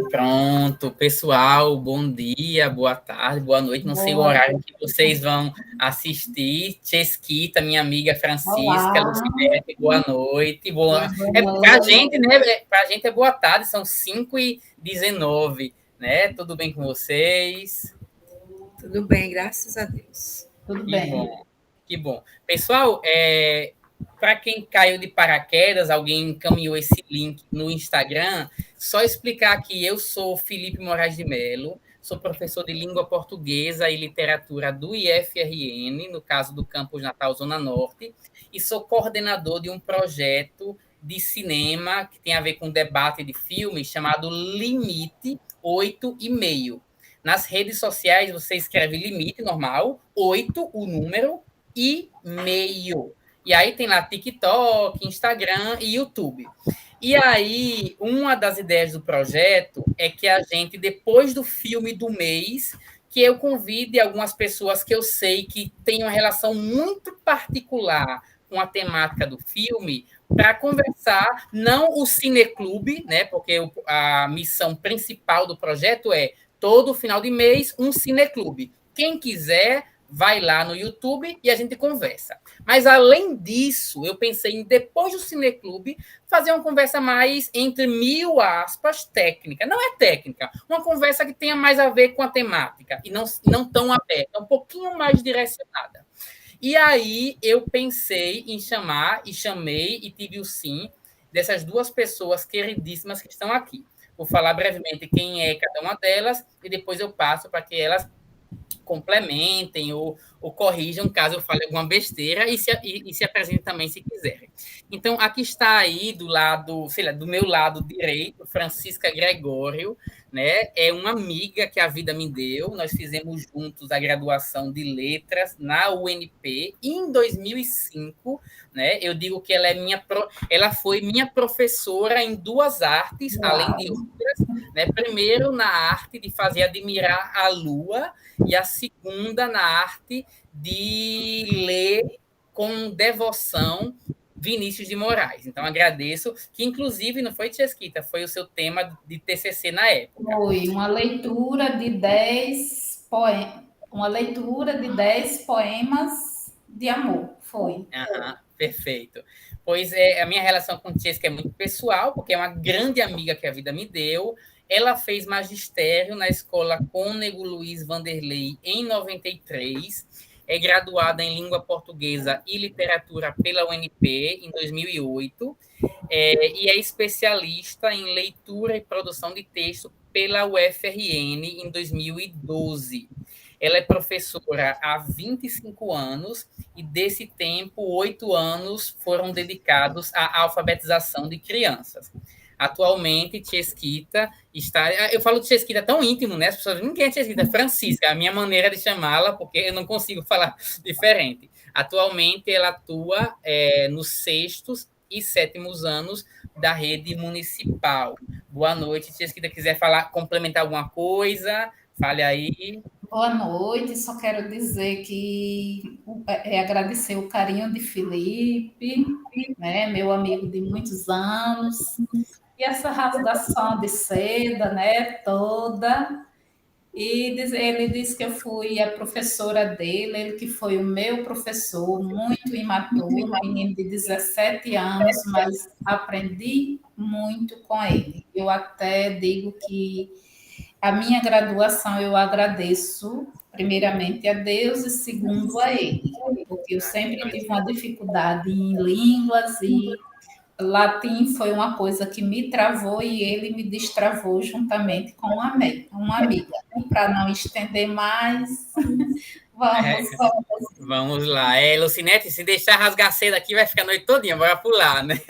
Pronto, pessoal, bom dia, boa tarde, boa noite. Não sei o Boa. horário que vocês vão assistir. Chesquita, minha amiga Francisca, Olá, Lucinete, boa noite. Boa... boa Para a noite. gente, né? Para a gente é boa tarde, são 5h19, né? Tudo bem com vocês? Tudo bem, graças a Deus. Tudo Que bem? bom, que bom. Pessoal, para quem caiu de paraquedas, alguém encaminhou esse link no Instagram, só explicar que eu sou Felipe Moraes de Mello, sou professor de língua portuguesa e literatura do IFRN, no caso do Campus Natal Zona Norte, e sou coordenador de um projeto de cinema que tem a ver com debate de filmes chamado Limite 8,5. Nas redes sociais, você escreve limite normal, 8, o número, e meio. E aí tem lá TikTok, Instagram e YouTube. E aí, uma das ideias do projeto é que a gente, depois do filme do mês, que eu convide algumas pessoas que eu sei que têm uma relação muito particular com a temática do filme para conversar, não o cineclube, né? Porque a missão principal do projeto é todo final de mês um cineclube. Quem quiser, vai lá no YouTube e a gente conversa. Mas, além disso, eu pensei em, depois do cineclube, fazer uma conversa mais, entre mil aspas, técnica. Não é técnica, uma conversa que tenha mais a ver com a temática e não tão aberta, um pouquinho mais direcionada. E aí eu pensei em chamar, e chamei, e tive o sim, dessas duas pessoas queridíssimas que estão aqui. Vou falar brevemente quem é cada uma delas e depois eu passo para que elas complementem ou corrijam caso eu fale alguma besteira e se apresentem também se quiserem. Então, aqui está aí do lado, sei lá, do meu lado direito, Francisca Gregório, né? É uma amiga que a vida me deu. Nós fizemos juntos a graduação de letras na UNP em 2005, né? Eu digo que ela foi minha professora em duas artes, além Uau. de outras, né? Primeiro na arte de fazer admirar a lua e a segunda na arte de ler com devoção Vinícius de Moraes. Então, agradeço, que inclusive não foi Chesquita, foi o seu tema de TCC na época. Foi uma leitura de 10 poemas, uma leitura de 10 poemas de amor. Foi. Perfeito. Pois a minha relação com Chesca é muito pessoal, porque é uma grande amiga que a vida me deu. Ela fez magistério na escola Cônego Luiz Vanderlei em 93, é graduada em língua portuguesa e literatura pela UNP em 2008, e é especialista em leitura e produção de texto pela UFRN em 2012. Ela é professora há 25 anos e, desse tempo, 8 anos foram dedicados à alfabetização de crianças. Atualmente, Chesquita está... Eu falo de Chesquita tão íntimo, né? As pessoas ninguém é Chesquita, é Francisca, é a minha maneira de chamá-la, porque eu não consigo falar diferente. Atualmente, ela atua nos 6º e 7º anos da rede municipal. Boa noite, Chesquita. Quiser falar, complementar alguma coisa, fale aí. Boa noite, só quero dizer que agradecer o carinho de Felipe, né, meu amigo de muitos anos, e essa rasgação de seda, né, toda. Ele disse que eu fui a professora dele, ele que foi o meu professor, muito imaturo, menino de 17 anos, mas aprendi muito com ele. Eu até digo que a minha graduação eu agradeço, primeiramente, a Deus e segundo a ele, porque eu sempre tive uma dificuldade em línguas e latim foi uma coisa que me travou e ele me destravou juntamente com uma amiga. E para não estender mais, vamos. Vamos lá. Lucinete, se deixar rasgar cedo aqui, vai ficar a noite todinha, bora pular, né?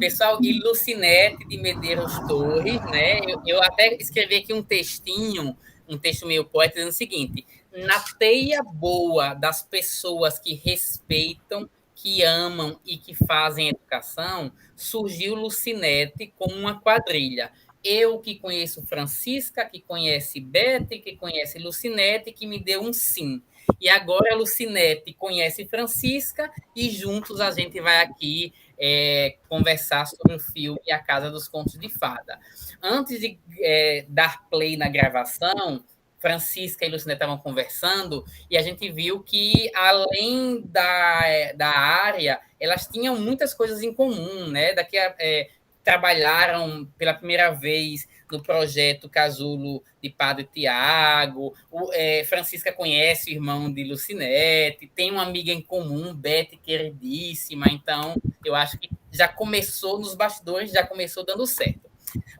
Pessoal, e Lucinete de Medeiros Torres, né? Eu até escrevi aqui um textinho, um texto meio poético, dizendo o seguinte: na teia boa das pessoas que respeitam, que amam e que fazem educação, surgiu Lucinete como uma quadrilha. Eu que conheço Francisca, que conhece Beth, que conhece Lucinete, que me deu um sim. E agora a Lucinete conhece Francisca e juntos a gente vai aqui conversar sobre o filme A Casa dos Contos de Fada. Antes de dar play na gravação, Francisca e Lucinete estavam conversando e a gente viu que, além da área, elas tinham muitas coisas em comum, né? Trabalharam pela primeira vez no projeto Casulo de Padre Tiago. Francisca conhece o irmão de Lucinete, tem uma amiga em comum, Beth, queridíssima. Então, eu acho que já começou nos bastidores, já começou dando certo.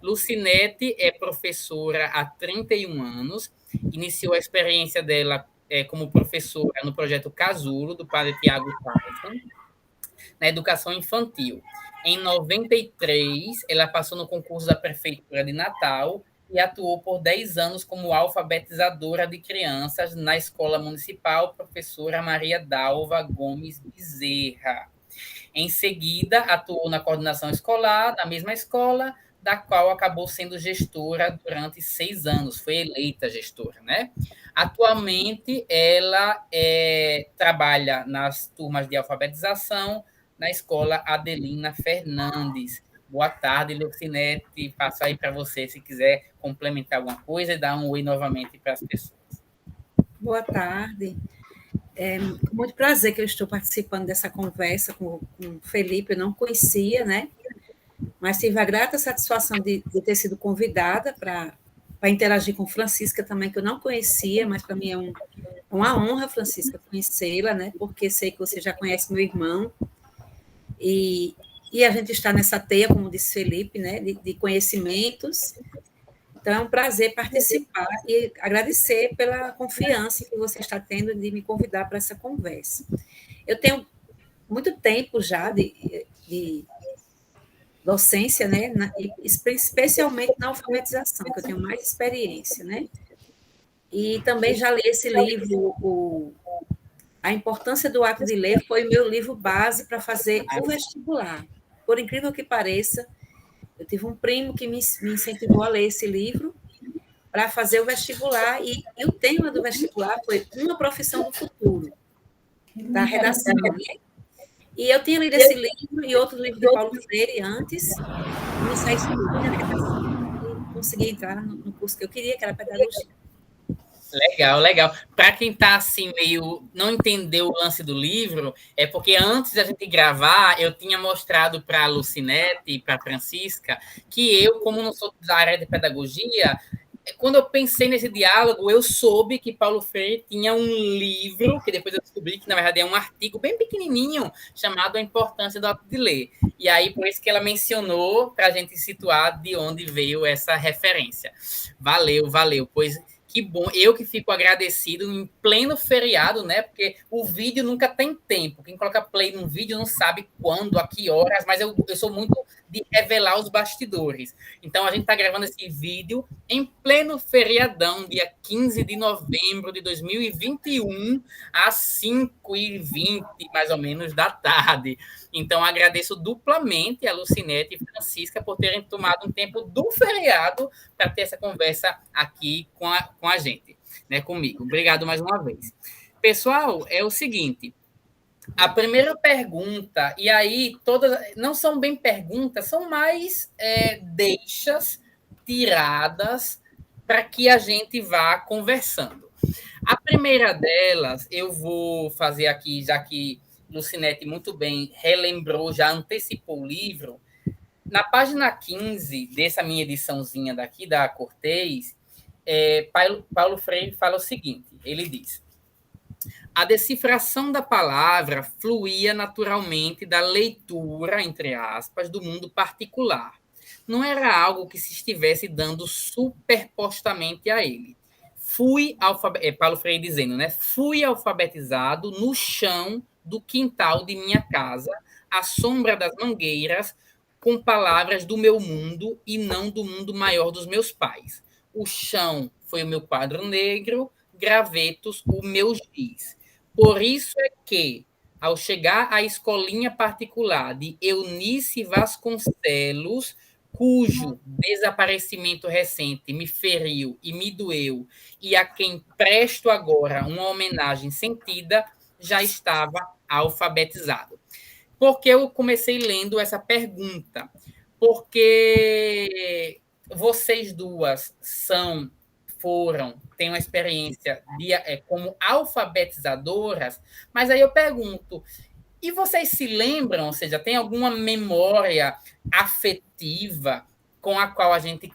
Lucinete é professora há 31 anos, iniciou a experiência dela como professora no projeto Casulo, do Padre Tiago Tyson, na educação infantil. Em 93, ela passou no concurso da Prefeitura de Natal e atuou por 10 anos como alfabetizadora de crianças na Escola Municipal Professora Maria Dalva Gomes Bezerra. Em seguida, atuou na coordenação escolar, da mesma escola, da qual acabou sendo gestora durante 6 anos, foi eleita gestora, né? Atualmente, ela trabalha nas turmas de alfabetização na escola Adelina Fernandes. Boa tarde, Lucinete. Passo aí para você, se quiser complementar alguma coisa e dar um oi novamente para as pessoas. Boa tarde. É com muito prazer que eu estou participando dessa conversa com o Felipe. Eu não conhecia, né? Mas tive a grata satisfação de ter sido convidada para interagir com Francisca também, que eu não conhecia, mas para mim é uma honra, Francisca, conhecê-la, né? Porque sei que você já conhece meu irmão. E a gente está nessa teia, como disse Felipe, né? De conhecimentos. Então, é um prazer participar e agradecer pela confiança que você está tendo de me convidar para essa conversa. Eu tenho muito tempo já de docência, né, especialmente na alfabetização, que eu tenho mais experiência, né? E também já li esse livro, A Importância do Ato de Ler, foi o meu livro base para fazer o vestibular. Por incrível que pareça, eu tive um primo que me incentivou a ler esse livro para fazer o vestibular, e o tema do vestibular foi Uma Profissão do Futuro, da redação. E eu tinha lido esse livro e outro livro de Paulo Freire antes, e me saí na redação e consegui entrar no curso que eu queria, que era pedagogia. Legal, legal. Para quem está assim, meio não entendeu o lance do livro, é porque antes da gente gravar, eu tinha mostrado para a Lucinete e para a Francisca que eu, como não sou da área de pedagogia, quando eu pensei nesse diálogo, eu soube que Paulo Freire tinha um livro, que depois eu descobri que, na verdade, é um artigo bem pequenininho, chamado A Importância do Ato de Ler. E aí, por isso que ela mencionou, para a gente situar de onde veio essa referência. Valeu, valeu. Pois que bom, eu que fico agradecido em pleno feriado, né? Porque o vídeo nunca tem tempo. Quem coloca play num vídeo não sabe quando, a que horas, mas eu sou muito de revelar os bastidores. Então, a gente está gravando esse vídeo em pleno feriadão, dia 15 de novembro de 2021, às 5h20, mais ou menos, da tarde. Então, agradeço duplamente a Lucinete e Francisca por terem tomado um tempo do feriado para ter essa conversa aqui com a gente, né, comigo. Obrigado mais uma vez. Pessoal, é o seguinte, a primeira pergunta, e aí todas não são bem perguntas, são mais deixas tiradas para que a gente vá conversando. A primeira delas, eu vou fazer aqui, já que Lucinete muito bem relembrou, já antecipou o livro. Na página 15 dessa minha ediçãozinha daqui, da Cortez, Paulo Freire fala o seguinte, ele diz: a decifração da palavra fluía naturalmente da leitura, entre aspas, do mundo particular. Não era algo que se estivesse dando superpostamente a ele. Paulo Freire dizendo, né? Fui alfabetizado no chão do quintal de minha casa, à sombra das mangueiras, com palavras do meu mundo e não do mundo maior dos meus pais. O chão foi o meu quadro negro, gravetos, o meu giz. Por isso é que, ao chegar à escolinha particular de Eunice Vasconcelos, cujo desaparecimento recente me feriu e me doeu, e a quem presto agora uma homenagem sentida, já estava alfabetizado. Por que eu comecei lendo essa pergunta? Porque vocês duas têm uma experiência como alfabetizadoras, mas aí eu pergunto, e vocês se lembram, ou seja, tem alguma memória afetiva com a qual a gente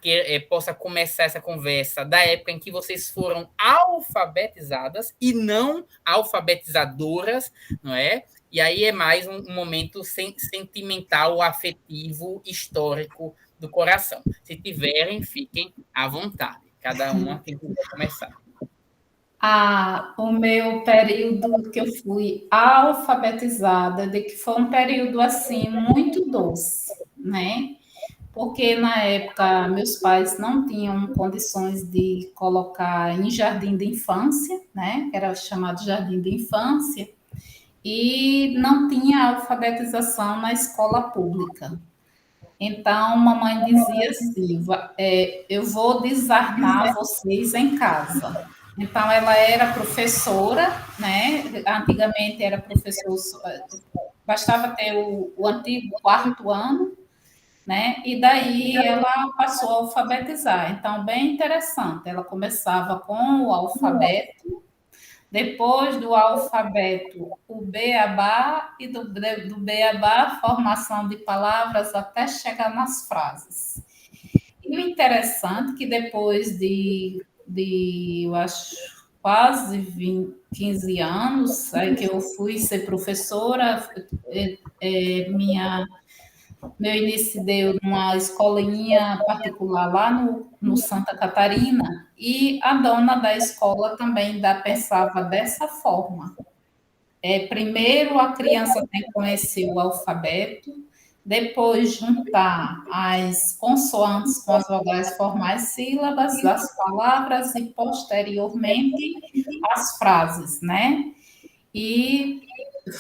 possa começar essa conversa da época em que vocês foram alfabetizadas e não alfabetizadoras, não é? E aí é mais um momento sentimental, afetivo, histórico do coração. Se tiverem, fiquem à vontade. Cada uma quem quiser começar. O meu período que eu fui alfabetizada, de que foi um período assim muito doce, né? Porque na época meus pais não tinham condições de colocar em jardim de infância, né? Que era chamado jardim de infância, e não tinha alfabetização na escola pública. Então, mamãe dizia assim: eu vou desarmar vocês em casa. Então, ela era professora, né? Antigamente era professor, bastava ter o antigo quarto ano, né? E daí ela passou a alfabetizar. Então, bem interessante. Ela começava com o alfabeto, depois do alfabeto, o beabá, e do beabá, formação de palavras até chegar nas frases. E o interessante é que depois eu acho, quase 15 anos, aí que eu fui ser professora, meu início se deu numa escolinha particular lá no Santa Catarina, e a dona da escola também pensava dessa forma. Primeiro a criança tem que conhecer o alfabeto, depois juntar as consoantes com as vogais formais sílabas, as palavras e, posteriormente, as frases, né? E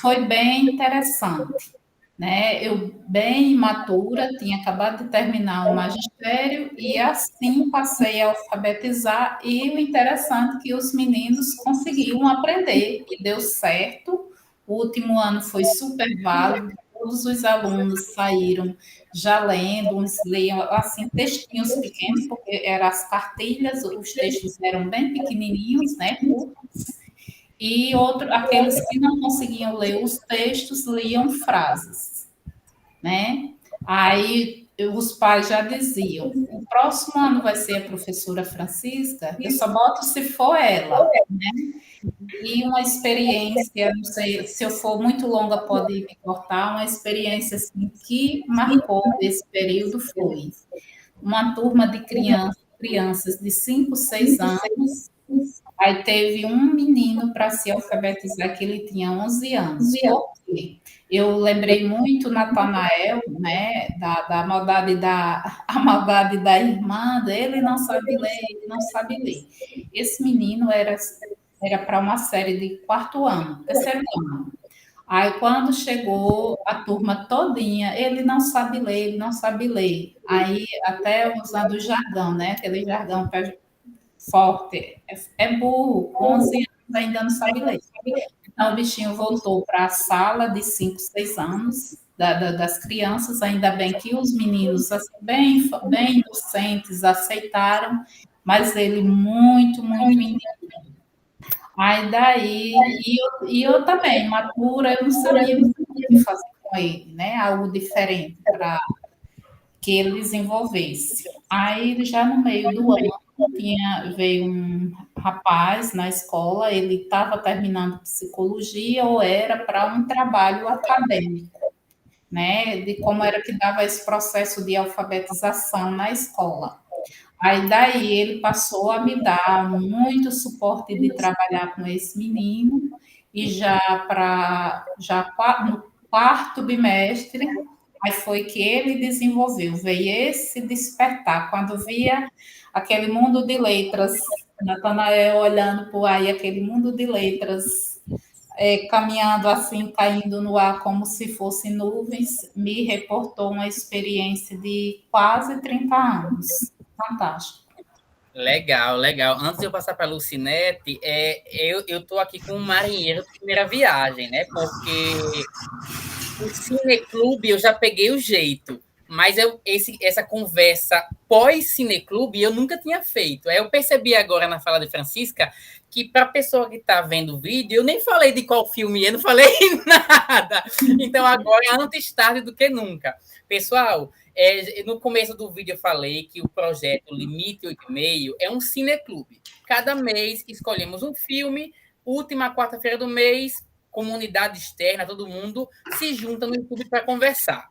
foi bem interessante, né? Eu, bem imatura, tinha acabado de terminar o magistério e assim passei a alfabetizar, e o interessante é que os meninos conseguiam aprender e deu certo. O último ano foi super válido, todos os alunos saíram já lendo, uns liam assim textinhos pequenos, porque eram as cartilhas, os textos eram bem pequenininhos, né, curtos, e aqueles que não conseguiam ler os textos, liam frases, né? Aí os pais já diziam: o próximo ano vai ser a professora Francisca, eu só boto se for ela, né? E uma experiência, não sei, se eu for muito longa pode me cortar, uma experiência assim, que marcou esse período foi uma turma de crianças de 5, 6 anos. Aí teve um menino para se alfabetizar que ele tinha 11 anos. Por quê? Eu lembrei muito Natanael, né, da maldade a maldade da irmã dele, não sabe ler, ele não sabe ler. Esse menino era para uma série de quarto ano, terceiro ano. Aí, quando chegou a turma todinha, ele não sabe ler, ele não sabe ler. Aí, até usando o jargão, né? Aquele jargão forte, burro, 11 anos ainda não sabe ler. Então, o bichinho voltou para a sala de 5, 6 anos, das crianças, ainda bem que os meninos, assim, bem inocentes, aceitaram, mas ele muito, muito menino. Aí daí, eu também, matura, eu não sabia o que fazer com ele, né? Algo diferente para que ele desenvolvesse. Aí, já no meio do ano, veio um rapaz na escola, ele estava terminando psicologia ou era para um trabalho acadêmico, né? De como era que dava esse processo de alfabetização na escola. Aí daí ele passou a me dar muito suporte de trabalhar com esse menino, e já no quarto bimestre, aí foi que ele desenvolveu, veio esse despertar, quando via aquele mundo de letras, Natanael olhando por aí, aquele mundo de letras, caminhando assim, caindo no ar como se fossem nuvens, me reportou uma experiência de quase 30 anos. Fantástico. Legal, legal. Antes de eu passar para a Lucinete, eu estou aqui com um marinheiro de primeira viagem, né? Porque o Cineclube eu já peguei o jeito, mas essa conversa pós-Cineclube eu nunca tinha feito. Aí eu percebi agora na fala de Francisca que para a pessoa que está vendo o vídeo, eu nem falei de qual filme é, não falei nada. Então agora é antes tarde do que nunca. Pessoal, no começo do vídeo eu falei que o projeto Limite 8,5 é um cineclube. Cada mês escolhemos um filme, última quarta-feira do mês, comunidade externa, todo mundo se junta no YouTube para conversar.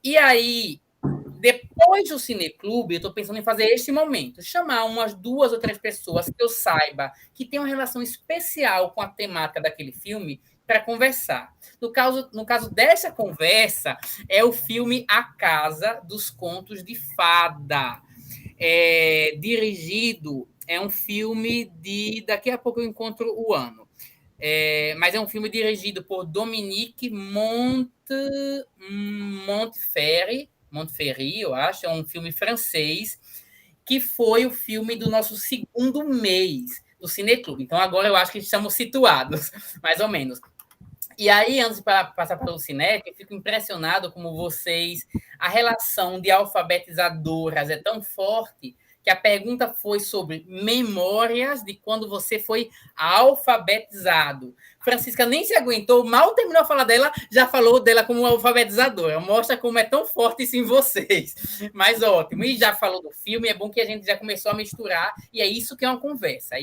E aí, depois do Cineclube, eu estou pensando em fazer este momento, chamar umas 2 ou 3 pessoas que eu saiba que tem uma relação especial com a temática daquele filme para conversar. No caso dessa conversa, é o filme A Casa dos Contos de Fada. Dirigido, é um filme de... Daqui a pouco eu encontro o ano. Mas é um filme dirigido por Dominique Montferry, eu acho, é um filme francês, que foi o filme do nosso segundo mês do Cineclube. Então, agora eu acho que estamos situados, mais ou menos. E aí, antes de passar pelo Cinete, eu fico impressionado como vocês... A relação de alfabetizadoras é tão forte que a pergunta foi sobre memórias de quando você foi alfabetizado. Francisca nem se aguentou, mal terminou a fala dela, já falou dela como alfabetizadora. Mostra como é tão forte isso em vocês. Mas ótimo. E já falou do filme, é bom que a gente já começou a misturar, e é isso que é uma conversa,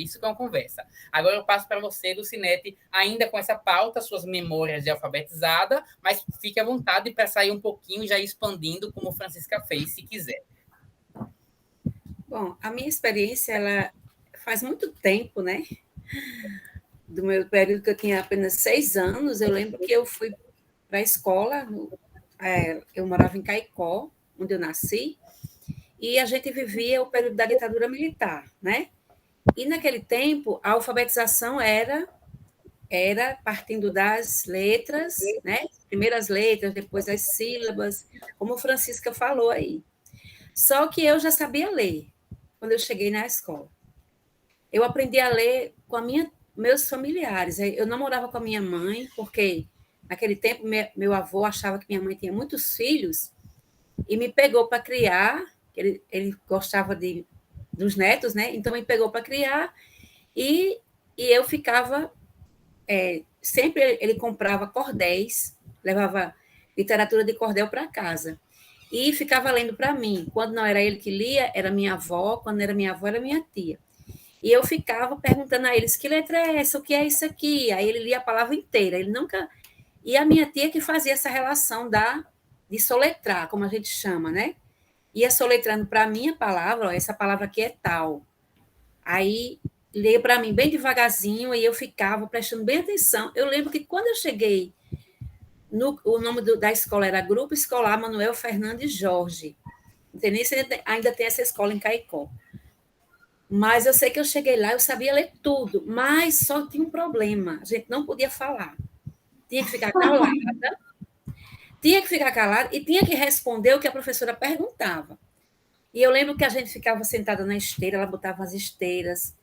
Agora eu passo para você, Lucinete, ainda com essa pauta, suas memórias de alfabetizada, mas fique à vontade para sair um pouquinho e já ir expandindo, como Francisca fez, se quiser. Bom, a minha experiência, ela faz muito tempo, né? Do meu período que eu tinha apenas 6 anos, eu lembro que eu fui para a escola, eu morava em Caicó, onde eu nasci, e a gente vivia o período da ditadura militar, né? E naquele tempo, a alfabetização era partindo das letras, né? Primeiras letras, depois as sílabas, como Francisca falou aí. Só que eu já sabia ler quando eu cheguei na escola. Eu aprendi a ler com meus familiares. Eu não morava com a minha mãe, porque naquele tempo meu avô achava que minha mãe tinha muitos filhos e me pegou para criar. Ele gostava dos netos, né? Então me pegou para criar e eu ficava... sempre ele comprava cordéis, levava literatura de cordel para casa e ficava lendo para mim. Quando não era ele que lia, era minha avó. Quando era minha avó, era minha tia. E eu ficava perguntando a eles, que letra é essa? O que é isso aqui? Aí ele lia a palavra inteira. Ele nunca... E a minha tia que fazia essa relação de soletrar, como a gente chama, né? Ia soletrando para mim a palavra, ó, essa palavra aqui é tal. Aí lia para mim bem devagarzinho e eu ficava prestando bem atenção. Eu lembro que quando eu cheguei, o nome da escola era Grupo Escolar Manuel Fernandes Jorge. Não sei nem se ainda tem essa escola em Caicó. Mas eu sei que eu cheguei lá, eu sabia ler tudo, mas só tinha um problema, a gente não podia falar. Tinha que ficar calada e tinha que responder o que a professora perguntava. E eu lembro que a gente ficava sentada na esteira, ela botava as esteiras.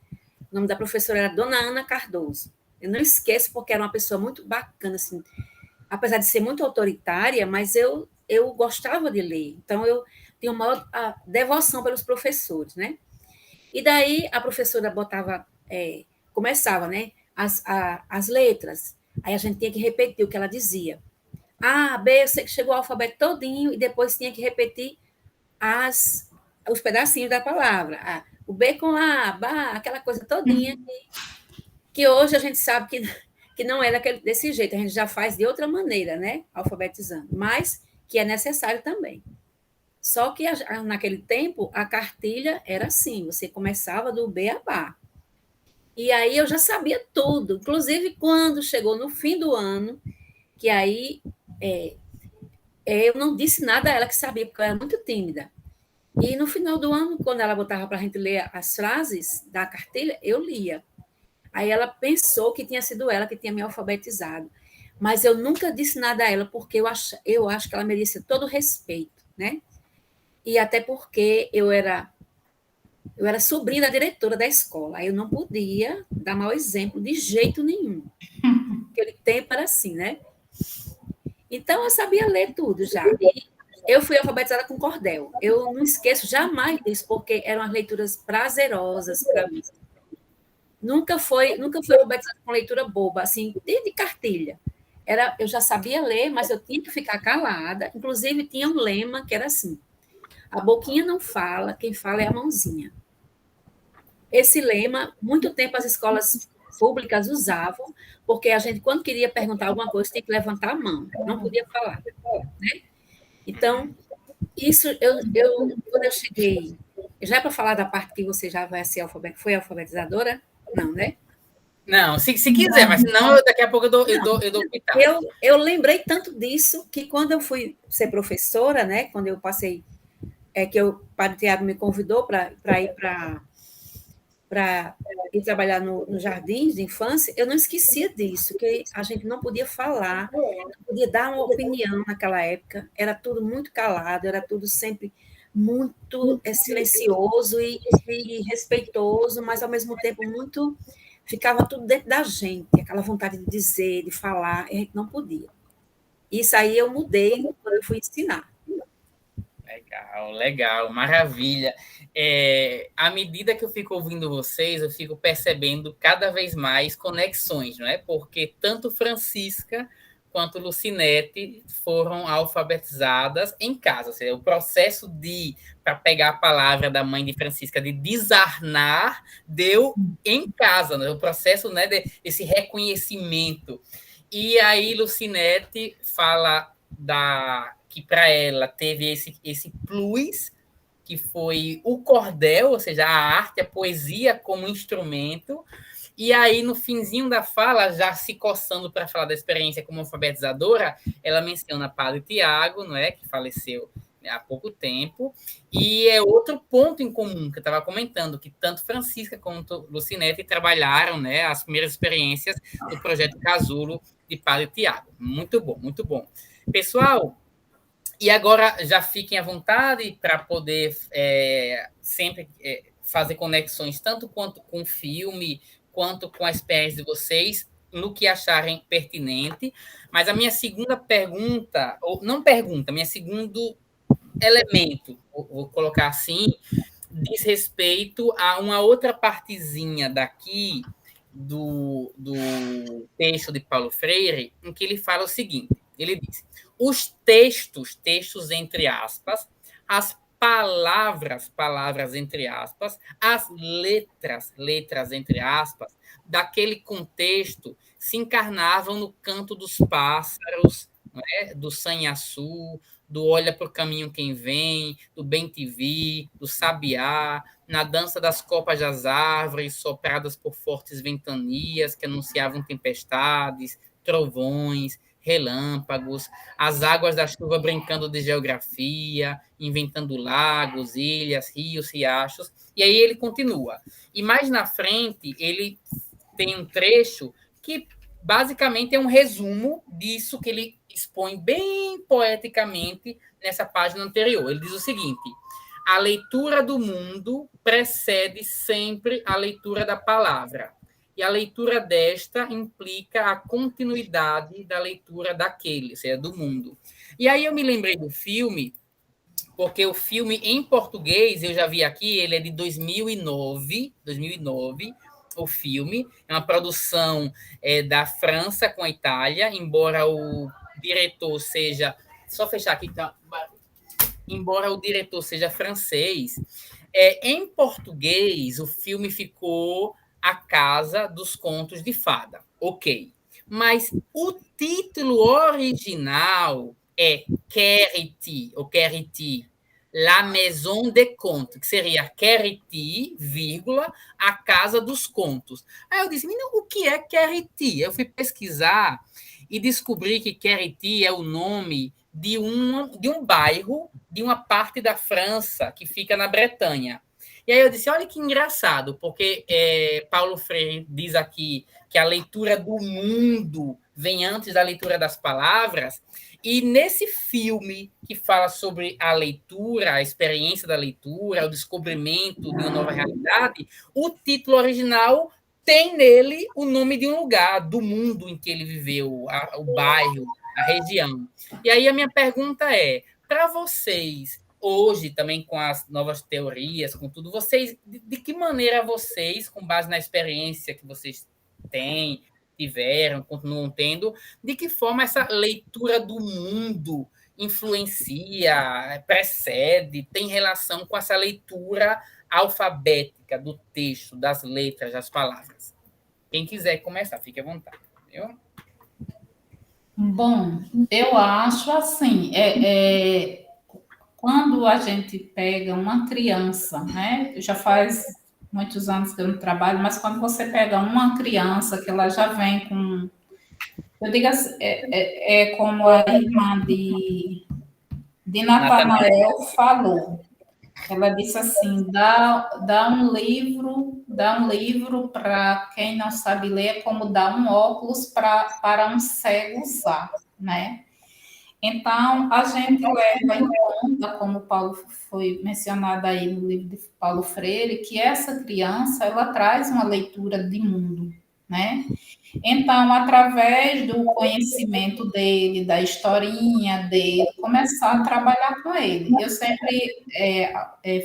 O nome da professora era Dona Ana Cardoso. Eu não esqueço, porque era uma pessoa muito bacana, assim, apesar de ser muito autoritária, mas eu gostava de ler. Então, eu tinha uma maior devoção pelos professores, né? E daí a professora começava, né, as letras. Aí a gente tinha que repetir o que ela dizia. A, B, chegou o alfabeto todinho e depois tinha que repetir os pedacinhos da palavra. O B com A, Bá, aquela coisa todinha que hoje a gente sabe que não é desse jeito, a gente já faz de outra maneira, né, alfabetizando, mas que é necessário também. Só que naquele tempo a cartilha era assim, você começava do B a Bá. E aí eu já sabia tudo, inclusive quando chegou no fim do ano, que aí eu não disse nada a ela que sabia, porque eu era muito tímida. E no final do ano, quando ela botava para a gente ler as frases da cartilha, eu lia. Aí ela pensou que tinha sido ela que tinha me alfabetizado. Mas eu nunca disse nada a ela, porque eu acho que ela merecia todo o respeito, né? E até porque eu era sobrinha da diretora da escola, aí eu não podia dar mau exemplo de jeito nenhum. Aquele tempo era assim, né? Então, eu sabia ler tudo já. E eu fui alfabetizada com cordel. Eu não esqueço jamais disso, porque eram as leituras prazerosas para mim. Nunca foi alfabetizada com leitura boba, assim, de cartilha. Eu já sabia ler, mas eu tinha que ficar calada. Inclusive, tinha um lema que era assim: a boquinha não fala, quem fala é a mãozinha. Esse lema, muito tempo as escolas públicas usavam, porque a gente, quando queria perguntar alguma coisa, tinha que levantar a mão, não podia falar. Né? Então, isso, quando eu cheguei, já é para falar da parte que você já vai ser foi alfabetizadora? Não, né? Não, se quiser, mas senão daqui a pouco eu dou pitaco. Eu lembrei tanto disso que quando eu fui ser professora, né? Quando eu passei, que o Padre Tiago me convidou para ir trabalhar no jardins de infância, eu não esquecia disso, que a gente não podia falar, não podia dar uma opinião naquela época, era tudo muito calado, era tudo sempre muito silencioso e respeitoso, mas ao mesmo tempo muito ficava tudo dentro da gente, aquela vontade de dizer, de falar, e a gente não podia. Isso aí eu mudei quando eu fui ensinar. Legal, legal, maravilha. À medida que eu fico ouvindo vocês, eu fico percebendo cada vez mais conexões, não é? Porque tanto Francisca quanto Lucinete foram alfabetizadas em casa. Ou seja, o processo para pegar a palavra da mãe de Francisca, de desarnar, deu em casa, né? O processo, né, desse reconhecimento. E aí Lucinete fala que para ela teve esse plus, que foi o cordel, ou seja, a arte, a poesia como instrumento. E aí, no finzinho da fala, já se coçando para falar da experiência como alfabetizadora, ela menciona Padre Tiago, não é, que faleceu há pouco tempo, e é outro ponto em comum que eu estava comentando, que tanto Francisca quanto Lucinete trabalharam, né, as primeiras experiências do projeto Casulo de Padre Tiago. Muito bom, muito bom. Pessoal, e agora já fiquem à vontade para poder sempre fazer conexões, tanto quanto com o filme, quanto com a experiência de vocês, no que acharem pertinente. Mas a minha segunda pergunta, ou não pergunta, minha segundo elemento, vou colocar assim, diz respeito a uma outra partezinha daqui do texto de Paulo Freire, em que ele fala o seguinte, ele diz: os textos entre aspas, as palavras entre aspas, as letras entre aspas, daquele contexto se encarnavam no canto dos pássaros, né, do sanhaçu, do olha para o caminho quem vem, do bem te vi, do sabiá, na dança das copas das árvores, sopradas por fortes ventanias que anunciavam tempestades, trovões, relâmpagos, as águas da chuva brincando de geografia, inventando lagos, ilhas, rios, riachos. E aí ele continua. E mais na frente, ele tem um trecho que basicamente é um resumo disso que ele expõe bem poeticamente nessa página anterior. Ele diz o seguinte: a leitura do mundo precede sempre a leitura da palavra. E a leitura desta implica a continuidade da leitura daquele, ou seja, do mundo. E aí eu me lembrei do filme, porque o filme em português, eu já vi aqui, ele é de 2009, o filme. É uma produção da França com a Itália, embora o diretor seja... Só fechar aqui, tá? Embora o diretor seja francês, em português, o filme ficou A Casa dos Contos de Fada. Ok. Mas o título original é Queriti, ou Queriti, La Maison des Contes, que seria Queriti, vírgula, a Casa dos Contos. Aí eu disse, o que é Queriti? Eu fui pesquisar e descobri que Queriti é o nome de um bairro, de uma parte da França que fica na Bretanha. E aí eu disse, olha que engraçado, porque Paulo Freire diz aqui que a leitura do mundo vem antes da leitura das palavras, e nesse filme que fala sobre a leitura, a experiência da leitura, o descobrimento de uma nova realidade, o título original tem nele o nome de um lugar, do mundo em que ele viveu, o bairro, a região. E aí a minha pergunta é, para vocês, hoje também com as novas teorias, com tudo, vocês, de que maneira vocês, com base na experiência que vocês têm, tiveram, continuam tendo, de que forma essa leitura do mundo influencia, precede, tem relação com essa leitura alfabética do texto, das letras, das palavras? Quem quiser começar, fique à vontade. Viu? Bom, eu acho assim, quando a gente pega uma criança, né? Já faz muitos anos que eu não trabalho, mas quando você pega uma criança que ela já vem com, eu digo assim, é como a irmã de Natanael falou. Ela disse assim: dá um livro para quem não sabe ler, é como dar um óculos para um cego usar, né? Então, a gente leva em conta, como Paulo foi mencionado aí no livro de Paulo Freire, que essa criança, ela traz uma leitura de mundo, né? Então, através do conhecimento dele, da historinha dele, começar a trabalhar com ele. Eu sempre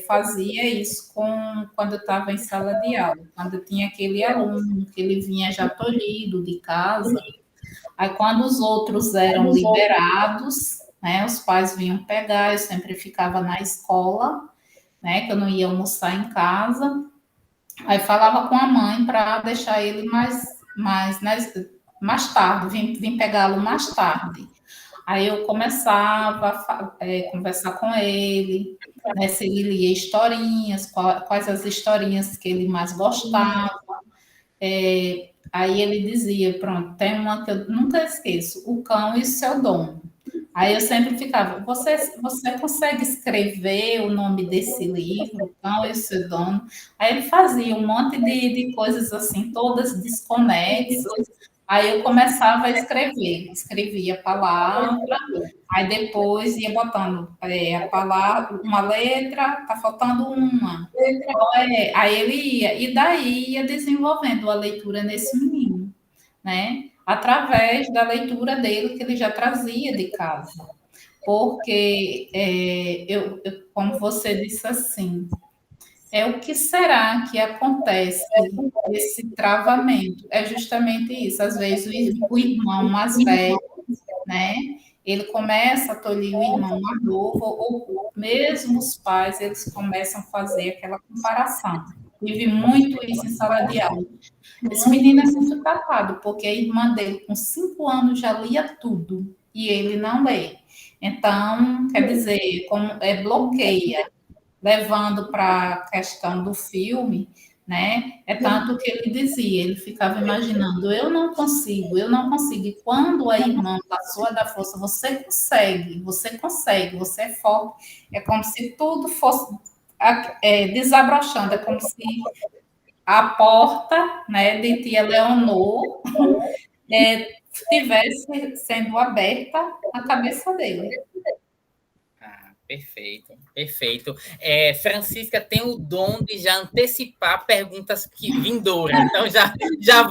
fazia isso quando eu estava em sala de aula, quando eu tinha aquele aluno que ele vinha já tolhido de casa. Aí, quando os outros eram liberados, né, os pais vinham pegar, eu sempre ficava na escola, né, que eu não ia almoçar em casa. Aí falava com a mãe para deixar ele mais tarde, vim pegá-lo mais tarde. Aí eu começava a conversar com ele, né, se ele lia historinhas, quais as historinhas que ele mais gostava. Aí ele dizia, pronto, tem uma que eu nunca esqueço, O Cão e Seu Dono. Aí eu sempre ficava, você consegue escrever o nome desse livro, O Cão e Seu Dono? Aí ele fazia um monte de coisas assim, todas desconexas. Aí eu começava a escrevia a palavra, aí depois ia botando a palavra, uma letra, tá faltando uma. Aí ele ia, e daí ia desenvolvendo a leitura nesse menino, né? Através da leitura dele que ele já trazia de casa. Porque, como você disse assim, o que será que acontece esse travamento? É justamente isso. Às vezes o irmão mais velho, né? Ele começa a tolir o irmão mais novo, ou mesmo os pais, eles começam a fazer aquela comparação. Tive muito isso em sala de aula. Esse menino é muito tapado, porque a irmã dele, com 5 anos, já lia tudo, e ele não lê. Então, quer dizer, como bloqueia, levando para a questão do filme, né? É tanto que ele dizia, ele ficava imaginando, eu não consigo, eu não consigo. E quando a irmã passou a dar força, você consegue, você é forte. É como se tudo fosse desabrochando, é como se a porta, né, de tia Leonor estivesse sendo aberta na cabeça dele. Perfeito, perfeito. Francisca tem o dom de já antecipar perguntas que vindouras. Então, já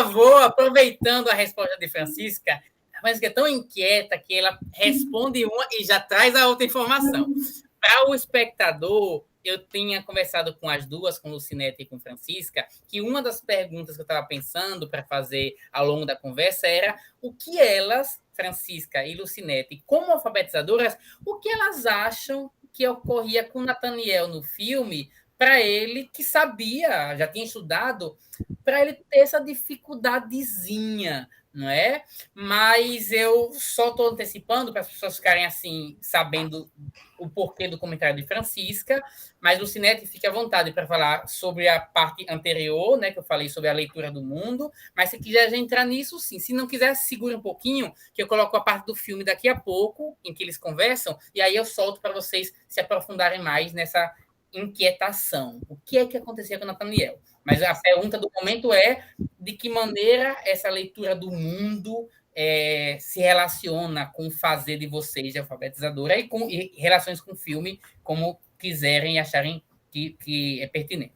vou aproveitando a resposta de Francisca. A Francisca é tão inquieta que ela responde uma e já traz a outra informação. Para o espectador, eu tinha conversado com as duas, com Lucinete e com Francisca, que uma das perguntas que eu estava pensando para fazer ao longo da conversa era o que elas, Francisca e Lucinete, como alfabetizadoras, o que elas acham que ocorria com Nataniel no filme, para ele que sabia, já tinha estudado, para ele ter essa dificuldadezinha, não é? Mas eu só estou antecipando para as pessoas ficarem assim, sabendo o porquê do comentário de Francisca, mas Lucinete fique à vontade para falar sobre a parte anterior, né, que eu falei sobre a leitura do mundo, mas se quiser já entrar nisso, sim. Se não quiser, segure um pouquinho, que eu coloco a parte do filme daqui a pouco, em que eles conversam, e aí eu solto para vocês se aprofundarem mais nessa inquietação. O que é que acontecia com o Nataniel? Mas a pergunta do momento é de que maneira essa leitura do mundo se relaciona com o fazer de vocês de alfabetizadora e relações com o filme, como quiserem e acharem que é pertinente.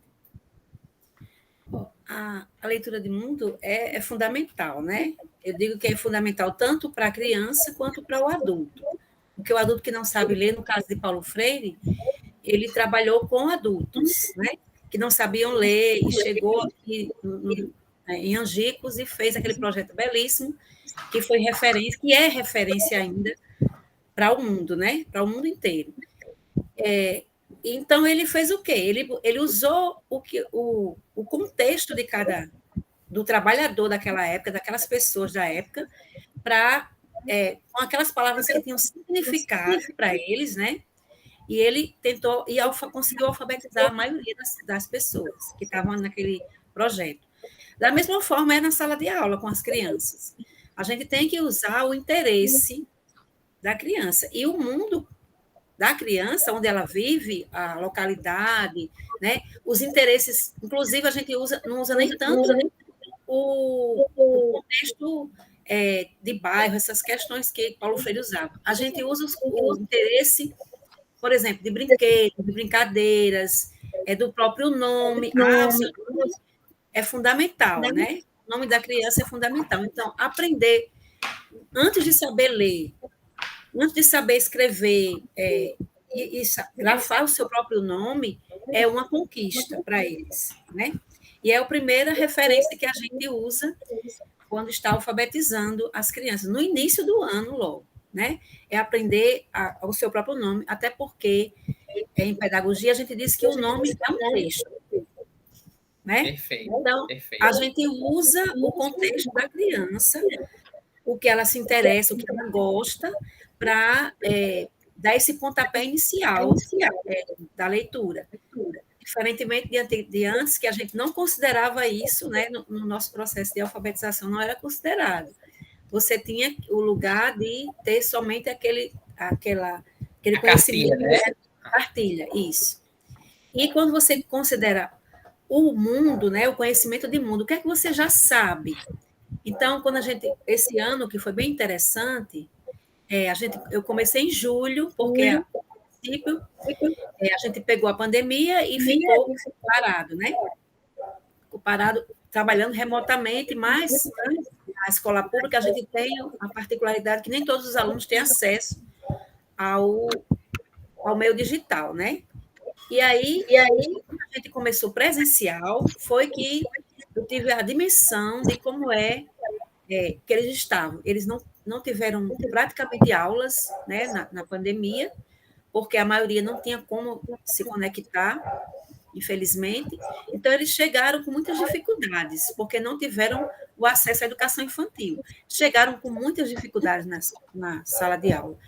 a leitura de mundo é fundamental, né? Eu digo que é fundamental tanto para a criança quanto para o adulto. Porque o adulto que não sabe ler, no caso de Paulo Freire, ele trabalhou com adultos, né? Que não sabiam ler e chegou aqui em Angicos e fez aquele projeto belíssimo que foi referência, que é referência ainda para o mundo, né? Para o mundo inteiro. Então ele fez o quê? Ele usou o contexto de do trabalhador daquela época, daquelas pessoas da época, para com aquelas palavras que tinham significado para eles, né? E ele tentou e conseguiu alfabetizar a maioria das pessoas que estavam naquele projeto. Da mesma forma, é na sala de aula com as crianças. A gente tem que usar o interesse da criança. E o mundo da criança, onde ela vive, a localidade, né? Os interesses, inclusive a gente não usa nem tanto o contexto de bairro, essas questões que Paulo Freire usava. A gente usa o interesse, por exemplo, de brinquedos, de brincadeiras, do próprio nome. O seu nome é fundamental, né? O nome da criança é fundamental. Então, aprender, antes de saber ler, antes de saber escrever e grafar o seu próprio nome, é uma conquista para eles, né? E é a primeira referência que a gente usa quando está alfabetizando as crianças, no início do ano logo, né? É aprender o seu próprio nome, até porque em pedagogia a gente diz que o nome é um texto, né? Perfeito, então, perfeito. A gente usa o contexto da criança, o que ela se interessa, o que ela gosta, para dar esse pontapé inicial da leitura. Diferentemente de antes, que a gente não considerava isso, né, no nosso processo de alfabetização, não era considerado. Você tinha o lugar de ter somente aquele conhecimento, cartilha, né? Cartilha, isso. E quando você considera o mundo, né, o conhecimento de mundo, o que é que você já sabe? Então, esse ano, que foi bem interessante, eu comecei em julho, porque a princípio a gente pegou a pandemia e ficou parado, né? Ficou parado trabalhando remotamente, mas na escola pública a gente tem a particularidade que nem todos os alunos têm acesso ao meio digital, né? E aí, quando a gente começou presencial, foi que eu tive a dimensão de como que eles estavam. Eles não tiveram praticamente aulas, né, na pandemia, porque a maioria não tinha como se conectar, infelizmente. Então, eles chegaram com muitas dificuldades, porque não tiveram o acesso à educação infantil. Chegaram com muitas dificuldades na sala de aula.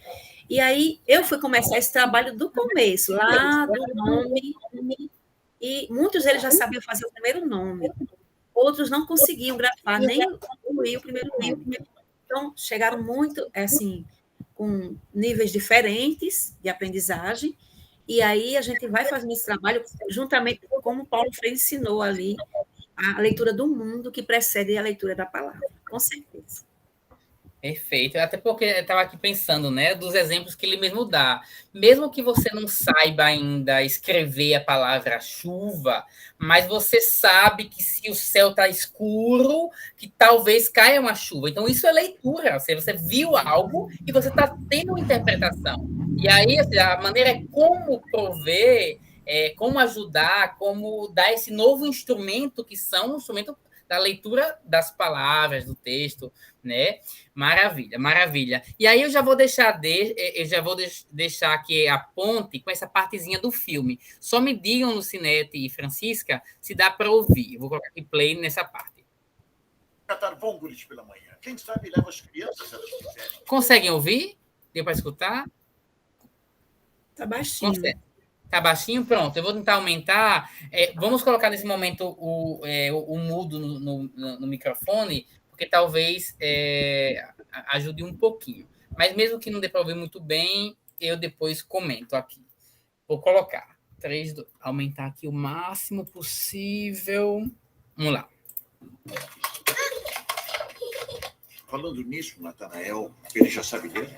E aí, eu fui começar esse trabalho do começo, lá do nome, e muitos deles já sabiam fazer o primeiro nome, outros não conseguiam grafar nem concluir o primeiro nome. Então, chegaram muito, assim, com níveis diferentes de aprendizagem, e aí a gente vai fazendo esse trabalho juntamente com como Paulo Freire ensinou ali a leitura do mundo que precede a leitura da palavra, com certeza. Perfeito. Até porque eu estava aqui pensando, né, dos exemplos que ele mesmo dá. Mesmo que você não saiba ainda escrever a palavra chuva, mas você sabe que se o céu está escuro, que talvez caia uma chuva. Então, isso é leitura. Você viu algo e você está tendo uma interpretação. E aí, assim, a maneira é como prover, como ajudar, como dar esse novo instrumento, que são um instrumento da leitura das palavras, do texto, né? Maravilha, maravilha. E aí eu já vou deixar deixar aqui a ponte com essa partezinha do filme. Só me digam, Lucinete e Francisca, se dá para ouvir. Eu vou colocar aqui play nessa parte. Catar vôngules pela manhã. Quem sabe leva as crianças se elas quiserem. Conseguem ouvir? Deu para escutar? Está baixinho. Consegue. Tá baixinho? Pronto, eu vou tentar aumentar. Vamos colocar nesse momento o mudo no microfone, porque talvez ajude um pouquinho. Mas mesmo que não dê para ouvir muito bem, eu depois comento aqui. Vou colocar. 3, 2, aumentar aqui o máximo possível. Vamos lá. Falando nisso, Natanael, ele já sabe ler?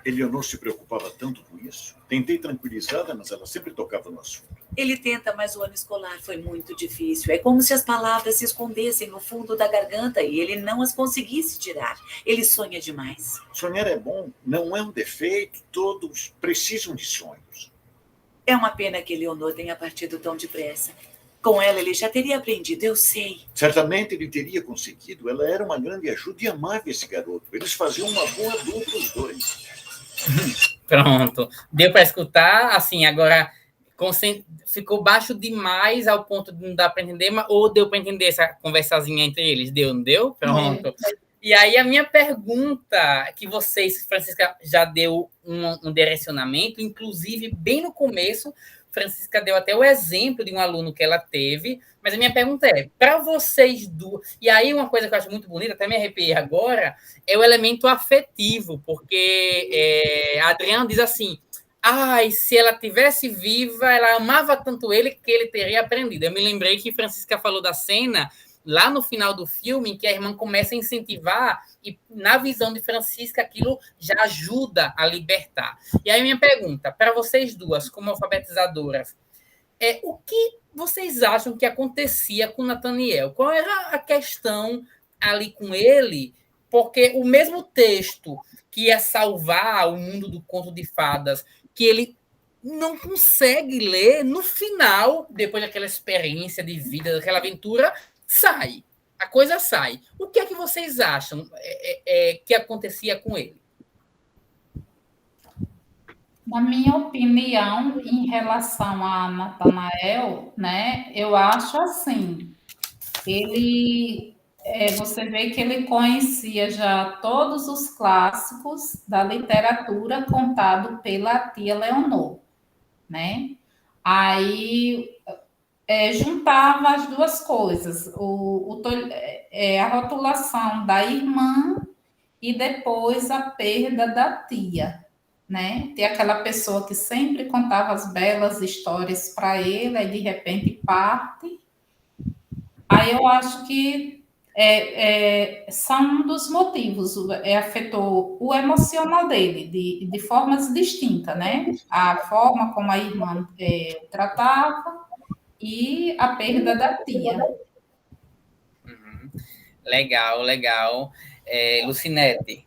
Eleonor se preocupava tanto com isso. Tentei tranquilizá-la, mas ela sempre tocava no assunto. Ele tenta, mas o ano escolar foi muito difícil. É como se as palavras se escondessem no fundo da garganta e ele não as conseguisse tirar. Ele sonha demais. Sonhar é bom, não é um defeito. Todos precisam de sonhos. É uma pena que Eleonor tenha partido tão depressa. Com ela, ele já teria aprendido, eu sei. Certamente ele teria conseguido. Ela era uma grande ajuda e amava esse garoto. Eles faziam uma boa dupla, os dois. Pronto. Deu para escutar? Assim, agora ficou baixo demais ao ponto de não dar para entender, ou deu para entender essa conversazinha entre eles? Deu, não deu? Pronto. E aí a minha pergunta, que vocês, Francisca, já deu um direcionamento, inclusive bem no começo, Francisca deu até o exemplo de um aluno que ela teve, mas a minha pergunta é, para vocês duas, e aí uma coisa que eu acho muito bonita, até me arrepiei agora, é o elemento afetivo, porque a Adriana diz assim, se ela tivesse viva, ela amava tanto ele que ele teria aprendido. Eu me lembrei que Francisca falou da cena lá no final do filme, em que a irmã começa a incentivar, e na visão de Francisca, aquilo já ajuda a libertar. E aí minha pergunta, para vocês duas, como alfabetizadoras, o que vocês acham que acontecia com Nathaniel? Qual era a questão ali com ele? Porque o mesmo texto que ia salvar o mundo do conto de fadas, que ele não consegue ler, no final, depois daquela experiência de vida, daquela aventura, sai. A coisa sai. O que é que vocês acham que acontecia com ele? Na minha opinião, em relação a Natanael, né, eu acho assim, você vê que ele conhecia já todos os clássicos da literatura contado pela tia Leonor, né? Aí juntava as duas coisas, a rotulação da irmã e depois a perda da tia, né? Tem aquela pessoa que sempre contava as belas histórias para ele, aí de repente parte. Aí eu acho que são um dos motivos, afetou o emocional dele, de formas distintas, né? A forma como a irmã tratava e a perda da tia. Legal, legal. Lucinete.